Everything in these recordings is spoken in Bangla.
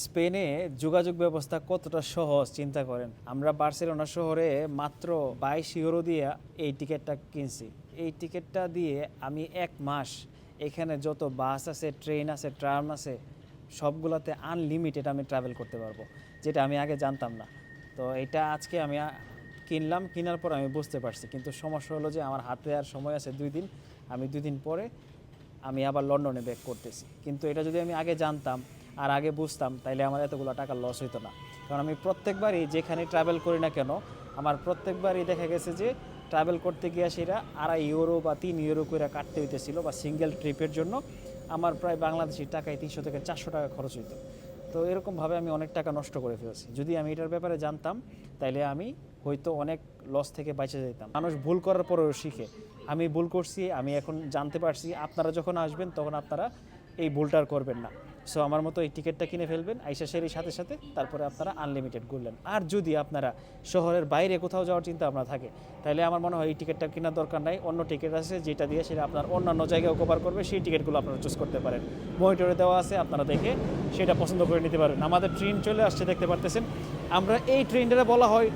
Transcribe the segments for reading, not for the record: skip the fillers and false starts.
স্পেনে যোগাযোগ ব্যবস্থা কতটা সহজ চিন্তা করেন। আমরা বার্সেলোনা শহরে মাত্র 22 ইউরো দিয়ে এই টিকিটটা কিনছি। এই টিকিটটা দিয়ে আমি 1 মাস এখানে যত বাস আছে, ট্রেন আছে, ট্রাম আছে, সবগুলোতে আনলিমিটেড আমি ট্রাভেল করতে পারবো, যেটা আমি আগে জানতাম না। তো এটা আজকে আমি কিনলাম, কেনার পর আমি বুঝতে পারছি। কিন্তু সমস্যা হলো যে আমার হাতে আর সময় আছে 2 দিন। আমি 2 দিন পরে আমি আবার লন্ডনে ব্যাক করতেছি। কিন্তু এটা যদি আমি আগে জানতাম আর আগে বুঝতাম, তাইলে আমার এতগুলো টাকা লস হইতো না। কারণ আমি প্রত্যেকবারই যেখানে ট্রাভেল করি না কেন, আমার প্রত্যেকবারই দেখা গেছে যে ট্রাভেল করতে গিয়ে সেটা 2.5 ইউরো বা 3 ইউরো করে কাটতে হইতেছিল, বা সিঙ্গেল ট্রিপের জন্য আমার প্রায় বাংলাদেশি টাকায় 300 থেকে 400 টাকা খরচ হইতো। তো এরকমভাবে আমি অনেক টাকা নষ্ট করে ফেলছি। যদি আমি এটার ব্যাপারে জানতাম, তাইলে আমি হয়তো অনেক লস থেকে বেঁচে যেতাম। মানুষ ভুল করার পরেও শিখে। আমি ভুল করছি, আমি এখন জানতে পারছি। আপনারা যখন আসবেন তখন আপনারা এই ভুলটা আর করবেন না। সো আমার মতো এই টিকিটটা কিনে ফেলবেন আইসা সেরি সাথে সাথে, তারপরে আপনারা আনলিমিটেড ঘুরলেন। আর যদি আপনারা শহরের বাইরে কোথাও যাওয়ার চিন্তা ভাবনা থাকে, তাহলে আমার মনে হয় এই টিকিটটা কেনার দরকার নাই। অন্য টিকিট আছে যেটা দিয়ে সেটা আপনার অন্যান্য জায়গায় কভার করবে, সেই টিকিটগুলো আপনারা চুজ করতে পারেন। মনিটরে দেওয়া আছে, আপনারা দেখে সেটা পছন্দ করে নিতে পারেন। আমাদের ট্রেন চলে আসছে, দেখতে পারতেছেন। আমরা এই ট্রেনটা বলা হয়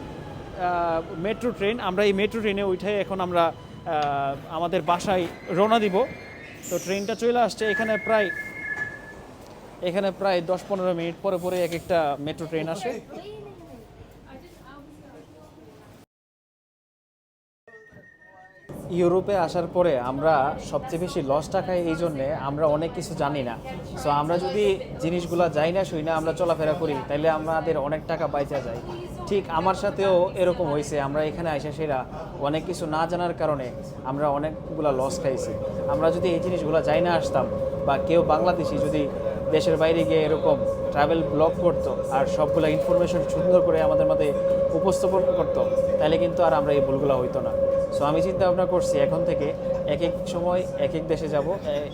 মেট্রো ট্রেন। আমরা এই মেট্রো ট্রেনে উঠে এখন আমরা আমাদের বাসায় রওনা দিব। তো ট্রেনটা চলে আসছে। এখানে প্রায় 10-15 মিনিট পরে পরে এক একটা মেট্রো ট্রেন আসে। ইউরোপে আসার পরে আমরা সবচেয়ে বেশি লসটা খাই এই জন্যে, আমরা অনেক কিছু জানি না। সো আমরা যদি জিনিসগুলো যাই না শুই না আমরা চলাফেরা করি, তাহলে আমাদের অনেক টাকা বাইচা যায়। ঠিক আমার সাথেও এরকম হয়েছে। আমরা এখানে আইসা সেরা অনেক কিছু না জানার কারণে আমরা অনেকগুলো লস খাইছি। আমরা যদি এই জিনিসগুলো যাই না আসতাম, বা কেউ বাংলাদেশি যদি দেশের বাইরে গিয়ে এরকম ট্রাভেল ব্লগ করতো আর সবগুলো ইনফরমেশন সুন্দর করে আমাদের মধ্যে উপস্থাপন করতো, তাহলে কিন্তু আর আমরা এই ভুলগুলো হইতো না। সো আমি চিন্তা ভাবনা করছি এখন থেকে এক এক সময় এক এক দেশে যাব,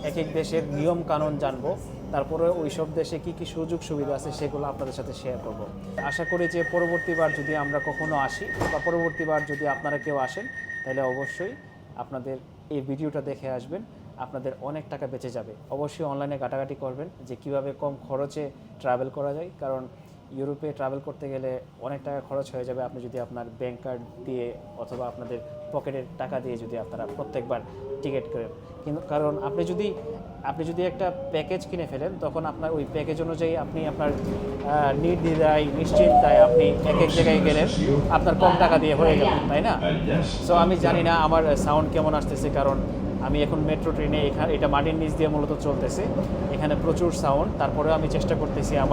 এক এক দেশের নিয়ম কানুন জানবো, তারপরে ওই সব দেশে কী কী সুযোগ সুবিধা আছে সেগুলো আপনাদের সাথে শেয়ার করব। আশা করি যে পরবর্তীবার যদি আমরা কখনো আসি, বা পরবর্তীবার যদি আপনারা কেউ আসেন, তাহলে অবশ্যই আপনাদের এই ভিডিওটা দেখে আসবেন। আপনাদের অনেক টাকা বেঁচে যাবে। অবশ্যই অনলাইনে ঘাটাঘাটি করবেন যে কিভাবে কম খরচে ট্রাভেল করা যায়, কারণ ইউরোপে ট্রাভেল করতে গেলে অনেক টাকা খরচ হয়ে যাবে আপনি যদি আপনার ব্যাংক কার্ড দিয়ে অথবা আপনাদের পকেটের টাকা দিয়ে যদি আপনারা প্রত্যেকবার টিকিট করেন। কিন্তু কারণ আপনি যদি একটা প্যাকেজ কিনে ফেলেন, তখন আপনার ওই প্যাকেজ অনুযায়ী আপনি আপনার নির্দ্বিধায় নিশ্চিন্তায় আপনি এক এক জায়গায় গেলেন, আপনার কম টাকা দিয়ে হয়ে গেল, তাই না? সো আমি জানি না আমার সাউন্ড কেমন আসতেছে, কারণ আমি এখন মেট্রো ট্রেনে, এটা মাটির নিচ দিয়ে মূলত চলতেছে। এখানে প্রচুর সাউন্ড। তারপরেও আমি চেষ্টা করতেছি আমার